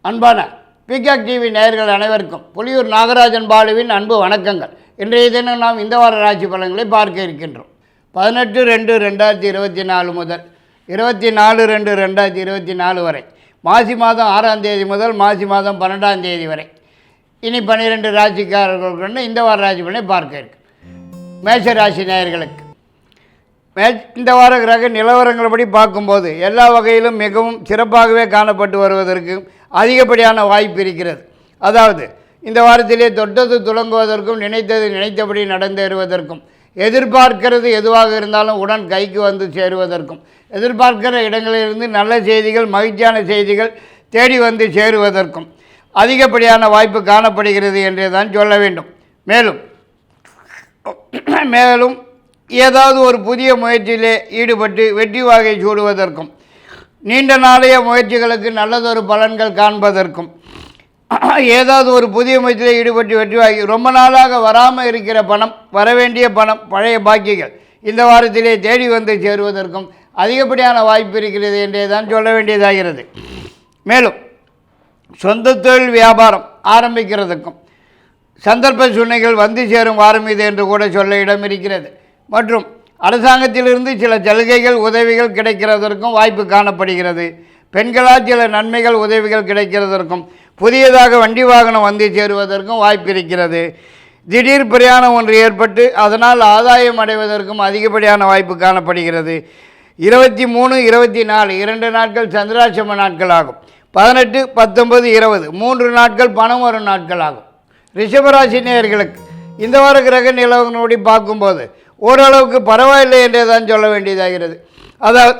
அன்பான peacock TV நேயர்கள் அனைவருக்கும் புலியூர் நாகராஜன் பாலுவின் அன்பு வணக்கங்கள். இன்றைய தினம் நாம் இந்த வார ராசி பலன்களை பார்க்க இருக்கின்றோம். 18-2-2024 முதல் 24-2-2024 வரை, மாசி மாதம் 6ஆம் தேதி முதல் மாசி மாதம் 12ஆம் தேதி வரை இனி 12 ராசிக்காரர்களுக்கு இந்த வார ராசி பலனை பார்க்க இருக்கு. மேஷ ராசி நேயர்களுக்கு இந்த வார கிரக நிலவரங்கள்படி பார்க்கும்போது எல்லா வகையிலும் மிகவும் சிறப்பாகவே காணப்பட்டு வருவதற்கு அதிகப்படியான வாய்ப்பு இருக்கிறது. அதாவது இந்த வாரத்திலே தொட்டது துலங்குவதற்கும் நினைத்தது நினைத்தபடி நடந்தேறுவதற்கும், எதிர்பார்க்கிறது எதுவாக இருந்தாலும் உடன் கைக்கு வந்து சேருவதற்கும், எதிர்பார்க்கிற இடங்களிலிருந்து நல்ல செய்திகள் மகிழ்ச்சியான செய்திகள் தேடி வந்து சேருவதற்கும் அதிகப்படியான வாய்ப்பு காணப்படுகிறது என்றே தான் சொல்ல வேண்டும். மேலும் ஏதாவது ஒரு புதிய முயற்சியிலே ஈடுபட்டு வெற்றி வாகை சூடுவதற்கும், நீண்ட நாளைய முயற்சிகளுக்கு நல்லதொரு பலன்கள் காண்பதற்கும், ஏதாவது ஒரு புதிய முயற்சியில் ஈடுபட்டு வெற்றி வாகி ரொம்ப நாளாக வராமல் இருக்கிற பணம், வரவேண்டிய பணம், பழைய பாக்கிகள் இந்த வாரத்திலே தேடி வந்து சேருவதற்கும் அதிகப்படியான வாய்ப்பு இருக்கிறது என்றே தான் சொல்ல வேண்டியதாகிறது. மேலும் சொந்த தொழில் வியாபாரம் ஆரம்பிக்கிறதுக்கும் சந்தர்ப்ப சூழ்நிலைகள் வந்து சேரும் வாரம் இது என்று கூட சொல்ல இடம் இருக்கிறது. மற்றும் அரசாங்கத்திலிருந்து சில சலுகைகள் உதவிகள் கிடைக்கிறதற்கும் வாய்ப்பு காணப்படுகிறது. பெண்களால் சில நன்மைகள் உதவிகள் கிடைக்கிறதற்கும், புதியதாக வண்டி வாகனம் வந்து சேருவதற்கும் வாய்ப்பு இருக்கிறது. திடீர் பிரயாணம் ஒன்று ஏற்பட்டு அதனால் ஆதாயம் அடைவதற்கும் அதிகப்படியான வாய்ப்பு காணப்படுகிறது. 23, 24 2 நாட்கள் சந்திராசிரம நாட்கள் ஆகும். 18, 19, 20 3 நாட்கள் பணம் வரும் நாட்கள் ஆகும். ரிஷபராசி நேயர்களுக்கு இந்த வார கிரக நிலவரங்களோடு பார்க்கும்போது ஓரளவுக்கு பரவாயில்லை என்றே தான் சொல்ல வேண்டியதாகிறது. அதாவது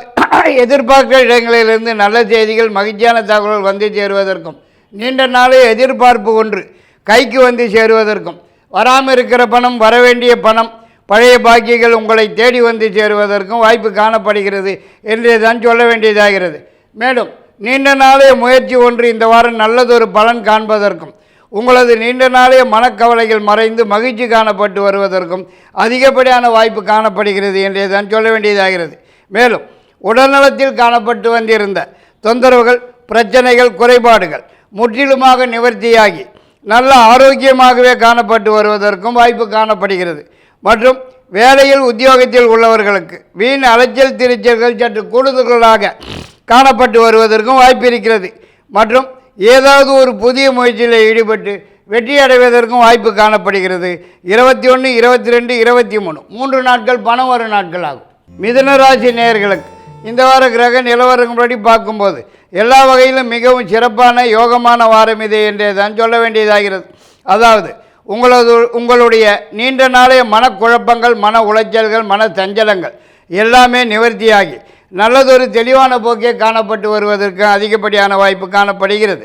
எதிர்பார்க்கிற இடங்களிலிருந்து நல்ல செய்திகள் மகிழ்ச்சியான தகவல்கள் வந்து சேருவதற்கும், நீண்ட நாளே எதிர்பார்ப்பு ஒன்று கைக்கு வந்து சேருவதற்கும், வராமல் இருக்கிற பணம், வரவேண்டிய பணம், பழைய பாக்கியங்கள் உங்களை தேடி வந்து சேருவதற்கும் வாய்ப்பு காணப்படுகிறது என்றே தான் சொல்ல வேண்டியதாகிறது. மேலும் நீண்ட நாளைய முயற்சி ஒன்று இந்த வாரம் நல்லதொரு பலன் காண்பதற்கும், உங்களது நீண்ட நாளைய மனக்கவலைகள் மறைந்து மகிழ்ச்சி காணப்பட்டு வருவதற்கும் அதிகப்படியான வாய்ப்பு காணப்படுகிறது என்றே தான் சொல்ல வேண்டியதாகிறது. மேலும் உடல்நலத்தில் காணப்பட்டு வந்திருந்த தொந்தரவுகள், பிரச்சனைகள், குறைபாடுகள் முற்றிலுமாக நிவர்த்தியாகி நல்ல ஆரோக்கியமாகவே காணப்பட்டு வருவதற்கும் வாய்ப்பு காணப்படுகிறது. மற்றும் வேலையில் உத்தியோகத்தில் உள்ளவர்களுக்கு வீண் அலைச்சல் திருச்சல்கள் சற்று கூடுதல்களாக காணப்பட்டு வருவதற்கும் வாய்ப்பு இருக்கிறது. மற்றும் ஏதாவது ஒரு புதிய முயற்சியில் ஈடுபட்டு வெற்றி அடைவதற்கும் வாய்ப்பு காணப்படுகிறது. 21, 22, 23 3 நாட்கள் பணம் வரும் நாட்கள் ஆகும். மிதுன ராசி நேயர்களுக்கு இந்த வார கிரக நிலவரங்களபடி பார்க்கும்போது எல்லா வகையிலும் மிகவும் சிறப்பான யோகமான வாரம் இது என்றே தான் சொல்ல வேண்டியதாகிறது. அதாவது உங்களுடைய நீண்ட நாளைய மனக்குழப்பங்கள், மன உளைச்சல்கள், மன சஞ்சலங்கள் எல்லாமே நிவர்த்தியாகி நல்லதொரு தெளிவான போக்கே காணப்பட்டு வருவதற்கு அதிகப்படியான வாய்ப்பு காணப்படுகிறது.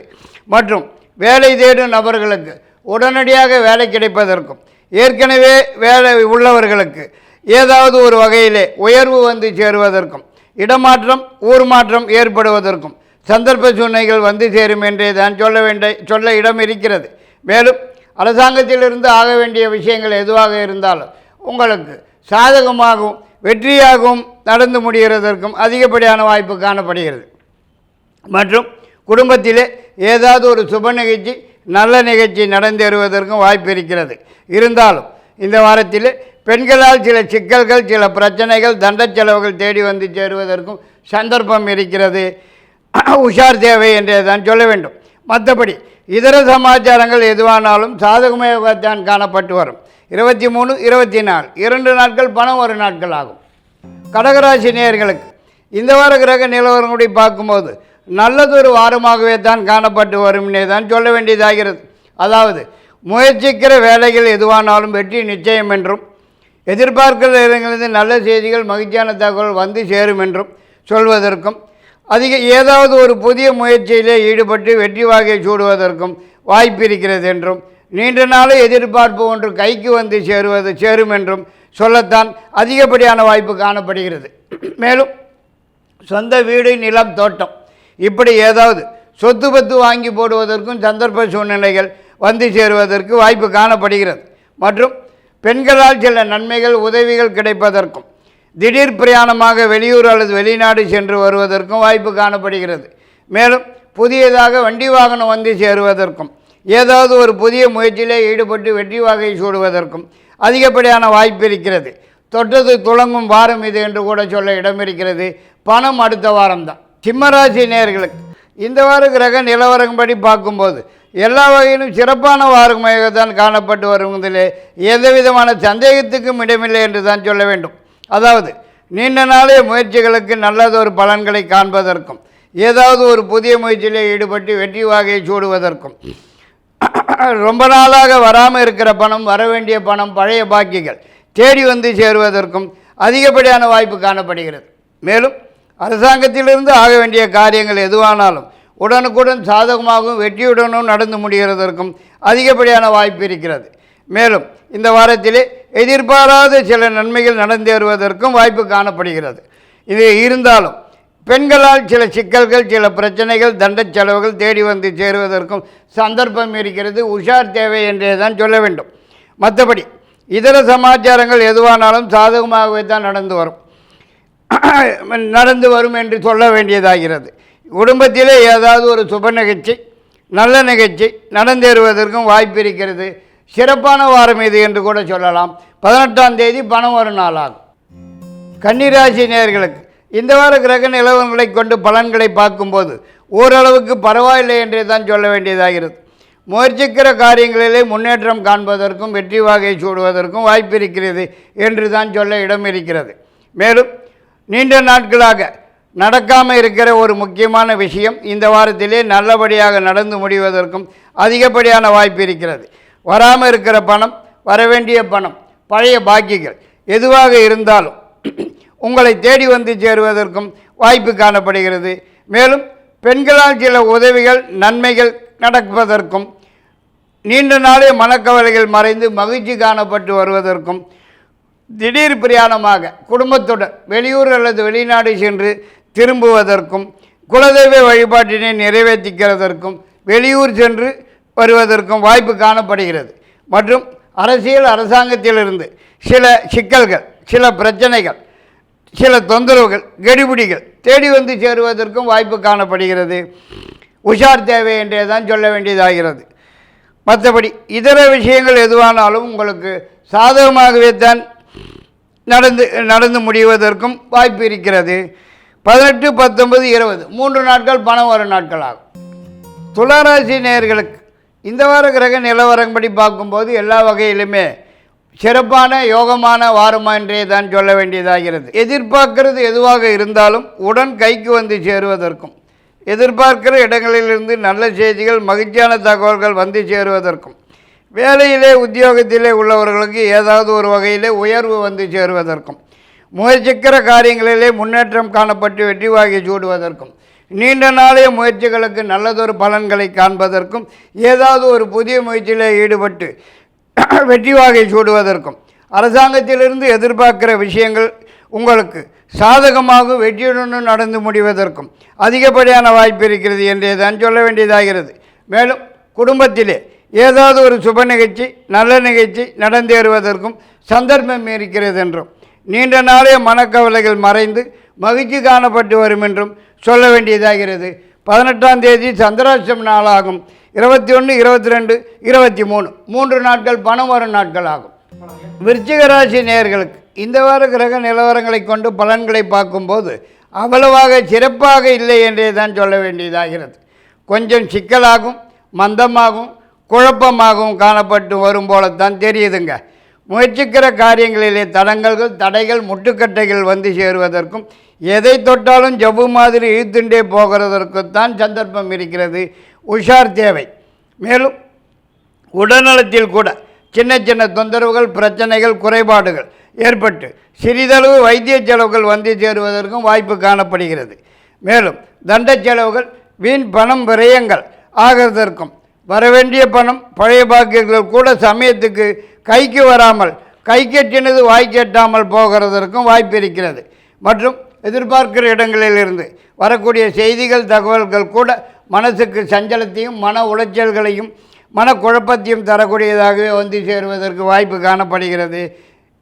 மற்றும் வேலை தேடும் நபர்களுக்கு உடனடியாக வேலை கிடைப்பதற்கும், ஏற்கனவே வேலை உள்ளவர்களுக்கு ஏதாவது ஒரு வகையிலே உயர்வு வந்து சேருவதற்கும், இடமாற்றம், ஊர் மாற்றம் ஏற்படுவதற்கும் சந்தர்ப்ப சூழ்நிலைகள் வந்து சேரும் என்றே தான் சொல்ல இடம் இருக்கிறது. மேலும் அரசாங்கத்திலிருந்து ஆக வேண்டிய விஷயங்கள் எதுவாக இருந்தாலும் உங்களுக்கு சாதகமாகவும் வெற்றியாகவும் நடந்து முடிகிறதற்கும் அதிகப்படியான வாய்ப்பு காணப்படுகிறது. மற்றும் குடும்பத்திலே ஏதாவது ஒரு சுப நிகழ்ச்சி, நல்ல நிகழ்ச்சி நடந்தேறுவதற்கும் வாய்ப்பு இருக்கிறது. இருந்தாலும் இந்த வாரத்தில் பெண்களால் சில சிக்கல்கள், சில பிரச்சனைகள், தண்ட செலவுகள் தேடி வந்து சேருவதற்கும் சந்தர்ப்பம் இருக்கிறது. உஷார் தேவை என்றே தான் சொல்ல வேண்டும். மற்றபடி இதர சமாச்சாரங்கள் எதுவானாலும் சாதகமாகத்தான் காணப்பட்டு வரும். 23, 24 2 நாட்கள் பணம் ஒரு நாட்கள் ஆகும். கடகராசி நேயர்களுக்கு இந்த வார கிரக நிலவரங்களை பார்க்கும்போது நல்லதொரு வாரமாகவே தான் காணப்பட்டு வரும்னே தான் சொல்ல வேண்டியதாகிறது. அதாவது முயற்சிக்கிற வேலைகள் எதுவானாலும் வெற்றி நிச்சயம் என்றும், எதிர்பார்க்கிற இடங்களிலிருந்து நல்ல செய்திகள் மகிழ்ச்சியான தகவல் வந்து சேரும் என்றும் சொல்வதற்கும், ஏதாவது ஒரு புதிய முயற்சியிலே ஈடுபட்டு வெற்றி வாகை சூடுவதற்கும் வாய்ப்பு இருக்கிறது என்றும், நீண்ட நாளே எதிர்பார்ப்பு ஒன்று கைக்கு வந்து சேரும் என்றும் சொல்லத்தான் அதிகப்படியான வாய்ப்பு காணப்படுகிறது. மேலும் சொந்த வீடு, நிலம், தோட்டம் இப்படி ஏதாவது சொத்து பத்து வாங்கி போடுவதற்கும் சந்தர்ப்ப சூழ்நிலைகள் வந்து சேருவதற்கு வாய்ப்பு காணப்படுகிறது. மற்றும் பெண்களால் சில நன்மைகள் உதவிகள் கிடைப்பதற்கும், திடீர் பிரயாணமாக வெளியூர் அல்லது வெளிநாடு சென்று வருவதற்கும் வாய்ப்பு காணப்படுகிறது. மேலும் புதியதாக வண்டி வாகனம் வந்து சேருவதற்கும் ஏதாவது ஒரு புதிய முயற்சியிலே ஈடுபட்டு வெற்றி வாகை சூடுவதற்கும் அதிகப்படியான வாய்ப்பு இருக்கிறது. தொட்டது துளங்கும் வாரம் இது என்று கூட சொல்ல இடம் இருக்கிறது. பணம் அடுத்த வாரம்தான். சிம்மராசி நேயர்களுக்கு இந்த வார கிரக நிலவரம்படி பார்க்கும்போது எல்லா வகையிலும் சிறப்பான வாரமாக தான் காணப்பட்டு வருவதிலே எந்தவிதமான சந்தேகத்துக்கும் இடமில்லை என்று தான் சொல்ல வேண்டும். அதாவது நீண்ட நாளைய முயற்சிகளுக்கு நல்லதொரு பலன்களை காண்பதற்கும் ஏதாவது ஒரு புதிய முயற்சியிலே ஈடுபட்டு வெற்றி வாகையை சூடுவதற்கும் ரொம்ப நாளாக வராமல் இருக்கிற பணம், வர வேண்டிய பணம், பழைய பாக்கிகள் தேடி வந்து சேருவதற்கும் அதிகப்படியான வாய்ப்பு காணப்படுகிறது. மேலும் அரசாங்கத்திலிருந்து ஆக வேண்டிய காரியங்கள் எதுவானாலும் உடனுக்குடன் சாதகமாகவும் வெற்றியுடனும் நடந்து முடிகிறதற்கும் அதிகப்படியான வாய்ப்பு இருக்கிறது. மேலும் இந்த வாரத்திலே எதிர்பாராத சில நன்மைகள் நடந்தேறுவதற்கும் வாய்ப்பு காணப்படுகிறது. இது இருந்தாலும் பெண்களால் சில சிக்கல்கள், சில பிரச்சனைகள், தண்ட செலவுகள் தேடி வந்து சேருவதற்கும் சந்தர்ப்பம் இருக்கிறது. உஷார் தேவை என்றே தான் சொல்ல வேண்டும். மற்றபடி இதர சமாச்சாரங்கள் எதுவானாலும் சாதகமாகவே தான் நடந்து வரும் என்று சொல்ல வேண்டியதாகிறது. குடும்பத்திலே ஏதாவது ஒரு சுப நிகழ்ச்சி, நல்ல நிகழ்ச்சி நடந்தேறுவதற்கும் வாய்ப்பு இருக்கிறது. சிறப்பான வாரம் இது என்று கூட சொல்லலாம். 18ஆம் தேதி பணம் வரும் நாளாகும். கன்னிராசி நேயர்களுக்கு இந்த வார கிரக நிலவரங்களை கொண்டு பலன்களை பார்க்கும்போது ஓரளவுக்கு பரவாயில்லை என்றே தான் சொல்ல வேண்டியதாகிறது. முயற்சிக்கிற காரியங்களிலே முன்னேற்றம் காண்பதற்கும் வெற்றி வாகை சூடுவதற்கும் வாய்ப்பு இருக்கிறது என்று தான் சொல்ல இடம் இருக்கிறது. மேலும் நீண்ட நாட்களாக நடக்காமல் இருக்கிற ஒரு முக்கியமான விஷயம் இந்த வாரத்திலே நல்லபடியாக நடந்து முடிவதற்கும் அதிகப்படியான வாய்ப்பு இருக்கிறது. வராமல் இருக்கிற பணம், வரவேண்டிய பணம், பழைய பாக்கிகள் எதுவாக இருந்தாலும் உங்களை தேடி வந்து சேருவதற்கும் வாய்ப்பு காணப்படுகிறது. மேலும் பெண்களால் சில உதவிகள், நன்மைகள் நடப்பதற்கும் நீண்ட நாளே மனக்கவலைகள் மறைந்து மகிழ்ச்சி காணப்பட்டு வருவதற்கும் திடீர் பிரயாணமாக குடும்பத்துடன் வெளியூர் அல்லது வெளிநாடு சென்று திரும்புவதற்கும் குலதெய்வ வழிபாட்டினை நிறைவேற்றிக்கிறதற்கும் வெளியூர் சென்று வருவதற்கும் வாய்ப்பு காணப்படுகிறது. மற்றும் அரசாங்கத்திலிருந்து சில சிக்கல்கள், சில பிரச்சனைகள், சில தொந்தரவுகள், கெடிபிடிகள் தேடி வந்து சேருவதற்கும் வாய்ப்பு காணப்படுகிறது. உஷார் தேவை என்றே தான் சொல்ல வேண்டியதாகிறது. மற்றபடி இதர விஷயங்கள் எதுவானாலும் உங்களுக்கு சாதகமாகவே தான் நடந்து முடிவதற்கும் வாய்ப்பு இருக்கிறது. 18, 19, 20 3 நாட்கள் பணம் வரும் நாட்கள் ஆகும். துளாராசி நேயர்களுக்கு இந்த வார கிரக நிலவரப்படி பார்க்கும்போது எல்லா வகையிலுமே சிறப்பான யோகமான வாரமா என்றே தான் சொல்ல வேண்டியதாகிறது. எதிர்பார்க்கிறது எதுவாக இருந்தாலும் உடன் கைக்கு வந்து சேருவதற்கும் எதிர்பார்க்கிற இடங்களிலிருந்து நல்ல செய்திகள், மகிழ்ச்சியான தகவல்கள் வந்து சேருவதற்கும் வேலையிலே உத்தியோகத்திலே உள்ளவர்களுக்கு ஏதாவது ஒரு வகையிலே உயர்வு வந்து சேருவதற்கும் முயற்சிக்கிற காரியங்களிலே முன்னேற்றம் காணப்பட்டு வெற்றி வாகை சூடுவதற்கும் நீண்ட நாளைய முயற்சிகளுக்கு நல்லதொரு பலன்களை காண்பதற்கும் ஏதாவது ஒரு புதிய முயற்சியிலே ஈடுபட்டு வெற்றி வாகை சூடுவதற்கும் அரசாங்கத்திலிருந்து எதிர்பார்க்கிற விஷயங்கள் உங்களுக்கு சாதகமாக வெற்றியுடன் நடந்து முடிவதற்கும் அதிகப்படியான வாய்ப்பு இருக்கிறது என்றே தான் சொல்ல வேண்டியதாகிறது. மேலும் குடும்பத்திலே ஏதாவது ஒரு சுப நிகழ்ச்சி, நல்ல நிகழ்ச்சி நடந்தேறுவதற்கும் சந்தர்ப்பம் இருக்கிறது என்றும் நீண்ட நாளைய மனக்கவலைகள் மறைந்து மகிழ்ச்சி காணப்பட்டு வரும் என்றும் சொல்ல வேண்டியதாகிறது. 18ஆம் தேதி சந்திராஷ்டம நாளாகும். 21, 22, 23 3 நாட்கள் பணம் வரும் நாட்கள் ஆகும். விருச்சிக ராசி நேயர்களுக்கு இந்த வார கிரக நிலவரங்களை கொண்டு பலன்களை பார்க்கும்போது அவ்வளவாக சிறப்பாக இல்லை என்றே தான் சொல்ல வேண்டியதாகிறது. கொஞ்சம் சிக்கலாகும், மந்தமாகவும் குழப்பமாகவும் காணப்பட்டு வரும் போலத்தான் தெரியுதுங்க. முயற்சிக்கிற காரியங்களிலே தடைகள், முட்டுக்கட்டைகள் வந்து சேருவதற்கும் எதை தொட்டாலும் ஜவ்வு மாதிரி இழுத்துண்டே போகிறதற்குத்தான் சந்தர்ப்பம் இருக்கிறது. உஷார் தேவை. மேலும் உடல்நலத்தில் கூட சின்ன சின்ன தொந்தரவுகள், பிரச்சனைகள், குறைபாடுகள் ஏற்பட்டு சிறிதளவு வைத்திய செலவுகள் வந்து சேருவதற்கும் வாய்ப்பு காணப்படுகிறது. மேலும் தண்ட செலவுகள், வீண் பணம் விரயங்கள் ஆகிறதற்கும் வரவேண்டிய பணம், பழைய பாக்கியங்கள் கூட சமயத்துக்கு கைக்கு வராமல் கைக்கெட்டினது வாய்க்கெட்டாமல் போகிறதற்கும் வாய்ப்பு இருக்கிறது. மற்றும் எதிர்பார்க்கிற இடங்களிலிருந்து வரக்கூடிய செய்திகள், தகவல்கள் கூட மனசுக்கு சஞ்சலத்தையும் மன உளைச்சல்களையும் மனக்குழப்பத்தையும் தரக்கூடியதாகவே வந்து சேருவதற்கு வாய்ப்பு காணப்படுகிறது.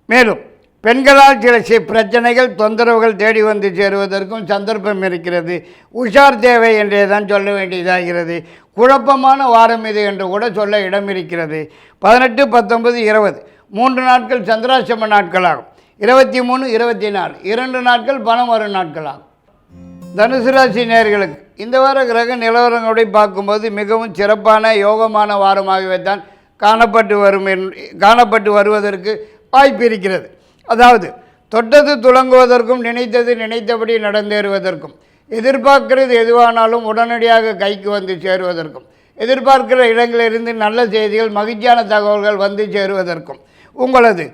மேலும் பெண்களால் சில பிரச்சனைகள் தொந்தரவுகள் தேடி வந்து சேருவதற்கும் சந்தர்ப்பம் இருக்கிறது. உஷார் தேவை என்றே தான் சொல்ல வேண்டியதாகிறது. குழப்பமான வாரம் இது என்று கூட சொல்ல இடம் இருக்கிறது. 18, 19, 20 3 நாட்கள் சந்திராசிரம நாட்களாகும். 23, 24 2 நாட்கள் பணம் வரும் நாட்களாகும். தனுசு ராசி நேயர்களுக்கு இந்த வார கிரக நிலவரங்களை பார்க்கும்போது மிகவும் சிறப்பான யோகமான வாரமாகவே தான் காணப்பட்டு வருவதற்கு வாய்ப்பு இருக்கிறது. அதாவது தொட்டது துலங்குவதற்கும் நினைத்தது நினைத்தபடி நடந்தேறுவதற்கும், எதிர்பார்க்கிறது எதுவானாலும் உடனடியாக கைக்கு வந்து சேருவதற்கும், எதிர்பார்க்கிற இடங்களிலிருந்து நல்ல செய்திகள் மகிழ்ச்சியான தகவல்கள் வந்து சேருவதற்கும், உங்களது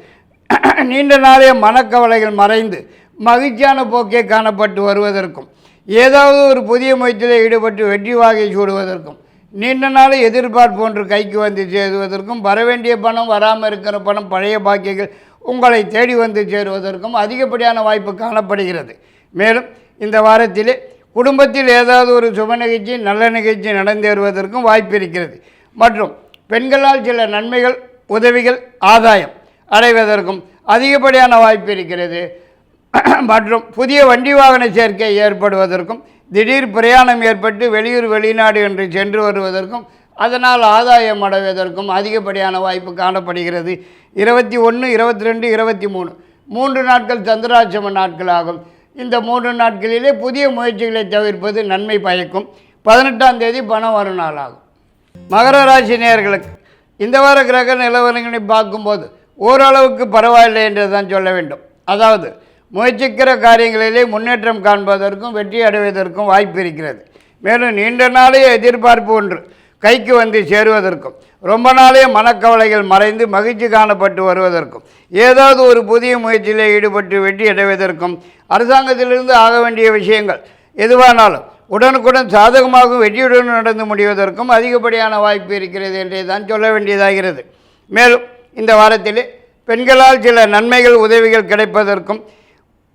நீண்ட நாளைய மனக்கவலைகள் மறைந்து மகிழ்ச்சியான போக்கே காணப்பட்டு வருவதற்கும், ஏதாவது ஒரு புதிய முயற்சியில் ஈடுபட்டு வெற்றி வாகை சூடுவதற்கும், நீண்ட நாளை எதிர்பார்ப்பு ஒன்று கைக்கு வந்து சேருவதற்கும், வரவேண்டிய பணம் வராமல் இருக்கிற பணம் பழைய பாக்கியங்கள் உங்களை தேடி வந்து சேருவதற்கும் அதிகப்படியான வாய்ப்பு காணப்படுகிறது. மேலும் இந்த வாரத்திலே குடும்பத்தில் ஏதாவது ஒரு சுப நிகழ்ச்சி நல்ல நிகழ்ச்சி நடந்தேறுவதற்கும் வாய்ப்பு இருக்கிறது. மற்றும் பெண்களால் சில நன்மைகள் உதவிகள் ஆதாயம் அடைவதற்கும் அதிகப்படியான வாய்ப்பு இருக்கிறது. மற்றும் புதிய வண்டி வாகன சேர்க்கை ஏற்படுவதற்கும், திடீர் பிரயாணம் ஏற்பட்டு வெளியூர் வெளிநாடு என்று சென்று வருவதற்கும், அதனால் ஆதாயம் அடைவதற்கும் அதிகப்படியான வாய்ப்பு காணப்படுகிறது. 21, 22, 23 3 நாட்கள் சந்திராசிரம நாட்களாகும். இந்த 3 நாட்களிலே புதிய முயற்சிகளை தவிர்ப்பது நன்மை பயக்கும். 18ஆம் தேதி பணம் வரும் நாளாகும். மகர ராசி நேயர்களுக்கு இந்த வார கிரக நிலவரங்களை பார்க்கும்போது ஓரளவுக்கு பரவாயில்லை என்று தான் சொல்ல வேண்டும். அதாவது முயற்சிக்கிற காரியங்களிலே முன்னேற்றம் காண்பதற்கும் வெற்றி அடைவதற்கும் வாய்ப்பு இருக்கிறது. மேலும் நீண்ட நாளைய எதிர்பார்ப்பு ஒன்று கைக்கு வந்து சேருவதற்கும், ரொம்ப நாளைய மனக்கவலைகள் மறைந்து மகிழ்ச்சி காணப்பட்டு வருவதற்கும், ஏதாவது ஒரு புதிய முயற்சியில் ஈடுபட்டு வெற்றி அடைவதற்கும், அரசாங்கத்திலிருந்து ஆக வேண்டிய விஷயங்கள் எதுவானாலும் உடனுக்குடன் சாதகமாகவும் வெற்றியுடன் நடந்து முடிவதற்கும் அதிகப்படியான வாய்ப்பு இருக்கிறது என்றே தான் சொல்ல வேண்டியதாகிறது. மேலும் இந்த வாரத்திலே பெண்களால் சில நன்மைகள் உதவிகள் கிடைப்பதற்கும்,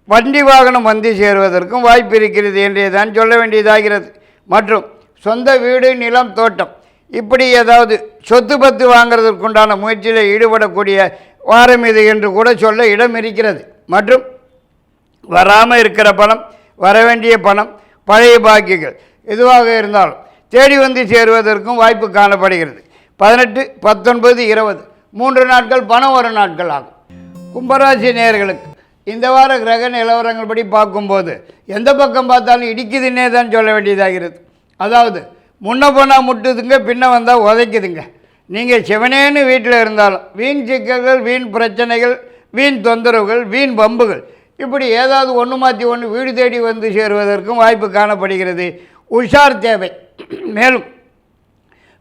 வண்டி வாகனம் வந்து சேருவதற்கும் வாய்ப்பு இருக்கிறது என்றே தான் சொல்ல வேண்டியதாகிறது. மற்றும் சொந்த வீடு நிலம் தோட்டம் இப்படி ஏதாவது சொத்து பத்து வாங்கிறதுக்குண்டான முயற்சியில் ஈடுபடக்கூடிய வாரம் இது என்று கூட சொல்ல இடம் இருக்கிறது. மற்றும் வராமல் இருக்கிற பணம், வரவேண்டிய பணம், பழைய பாக்கிகள் எதுவாக இருந்தாலும் தேடி வந்து சேருவதற்கும் வாய்ப்பு காணப்படுகிறது. 18, 19, 20 3 நாட்கள் பணம் வரும் நாட்கள் ஆகும். கும்பராசி நேயர்களுக்கு இந்த வார கிரக நிலவரங்கள் படி பார்க்கும்போது எந்த பக்கம் பார்த்தாலும் இடிக்குதுன்னே தான் சொல்ல வேண்டியதாகிறது. அதாவது முன்ன போனால் முட்டுதுங்க, பின்ன வந்தால் உதைக்குதுங்க. நீங்கள் சிவனேன்னு வீட்டில் இருந்தாலும் வீண் சிக்கல்கள், வீண் பிரச்சனைகள், வீண் தொந்தரவுகள், வீண் பம்புகள் இப்படி ஏதாவது ஒன்று மாற்றி ஒன்று வீடு தேடி வந்து சேருவதற்கும் வாய்ப்பு காணப்படுகிறது. உஷார் தேவை. மேலும்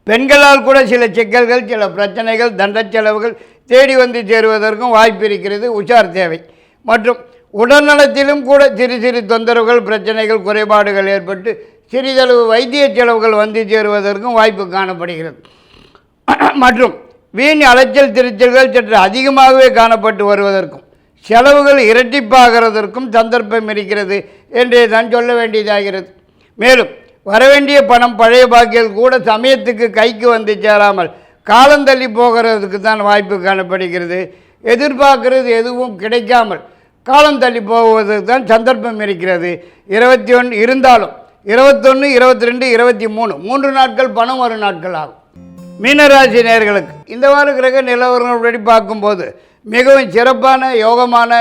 பெண்களால் கூட சில சிக்கல்கள், சில பிரச்சனைகள், தண்ட செலவுகள் தேடி வந்து சேருவதற்கும் வாய்ப்பு இருக்கிறது. உஷார் தேவை. மற்றும் உடல்நலத்திலும் கூட சிறு சிறு தொந்தரவுகள், பிரச்சனைகள், குறைபாடுகள் ஏற்பட்டு சிறிதளவு வைத்திய செலவுகள் வந்து சேருவதற்கும் வாய்ப்பு காணப்படுகிறது. மற்றும் வீண் அலைச்சல் திருச்சல்கள் சற்று அதிகமாகவே காணப்பட்டு வருவதற்கும், செலவுகள் இரட்டிப்பாகிறதற்கும் சந்தர்ப்பம் இருக்கிறது என்றே தான் சொல்ல வேண்டியதாகிறது. மேலும் வரவேண்டிய பணம், பழைய பாக்கியல் கூட சமயத்துக்கு கைக்கு வந்து சேராமல் காலந்தள்ளி போகிறதுக்கு தான் வாய்ப்பு காணப்படுகிறது. எதிர்பார்க்கிறது எதுவும் கிடைக்காமல் காலம் தள்ளி போவதற்கு தான் சந்தர்ப்பம் இருக்கிறது. 21 இருந்தாலும் 21, 22, 23 3 நாட்கள் பணம் வரும் நாட்கள் ஆகும். மீனராசி நேயர்களுக்கு இந்த வார கிரக நிலவரங்களப்படி பார்க்கும்போது மிகவும் சிறப்பான யோகமான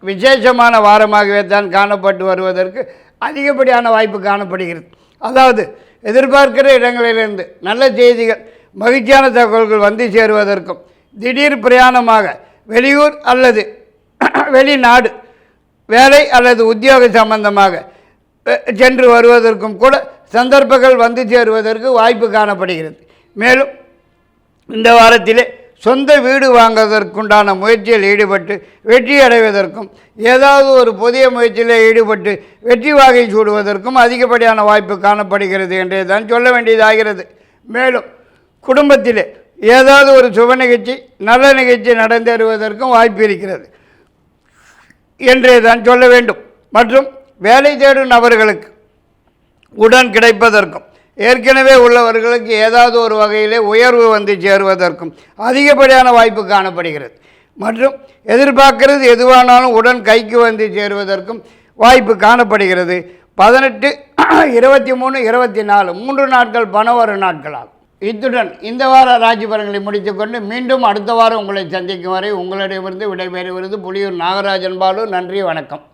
விசேஷமான வாரமாகவே தான் காணப்பட்டு வருவதற்கு அதிகப்படியான வாய்ப்பு காணப்படுகிறது. அதாவது எதிர்பார்க்கிற இடங்களிலிருந்து நல்ல செய்திகள், மகிழ்ச்சியான தகவல்கள் வந்து சேருவதற்கும், திடீர் பிரயாணமாக வெளியூர் அல்லது வெளிநாடு வேலை அல்லது உத்தியோக சம்பந்தமாக சென்று வருவதற்கும் கூட சந்தர்ப்பங்கள் வந்து சேருவதற்கு வாய்ப்பு காணப்படுகிறது. மேலும் இந்த வாரத்திலே சொந்த வீடு வாங்குவதற்குண்டான முயற்சியில் ஈடுபட்டு வெற்றி அடைவதற்கும், ஏதாவது ஒரு புதிய முயற்சியில் ஈடுபட்டு வெற்றி வாகை சூடுவதற்கும் அதிகப்படியான வாய்ப்பு காணப்படுகிறது என்றே தான் சொல்ல வேண்டியதாகிறது. மேலும் குடும்பத்திலே ஏதாவது ஒரு சுப நிகழ்ச்சி நல்ல நிகழ்ச்சி நடந்தேறுவதற்கும் வாய்ப்பு இருக்கிறது என்றே தான் சொல்ல வேண்டும். மற்றும் வேலை தேடும் நபர்களுக்கு உடன் கிடைப்பதற்கும், ஏற்கனவே உள்ளவர்களுக்கு ஏதாவது ஒரு வகையிலே உயர்வு வந்து சேருவதற்கும் அதிகப்படியான வாய்ப்பு காணப்படுகிறது. மற்றும் எதிர்பார்க்கிறது எதுவானாலும் உடன் கைக்கு வந்து சேருவதற்கும் வாய்ப்பு காணப்படுகிறது. 18, 23, 24 3 நாட்கள் பண வரும் நாட்களாகும். இத்துடன் இந்த வார ராசி பலன்களை முடித்துக்கொண்டு மீண்டும் அடுத்த வாரம் உங்களை சந்திக்கும் வரை உங்களிடமிருந்து விடைபெறுவது புலியூர் நாகராஜன் பாலு. நன்றி, வணக்கம்.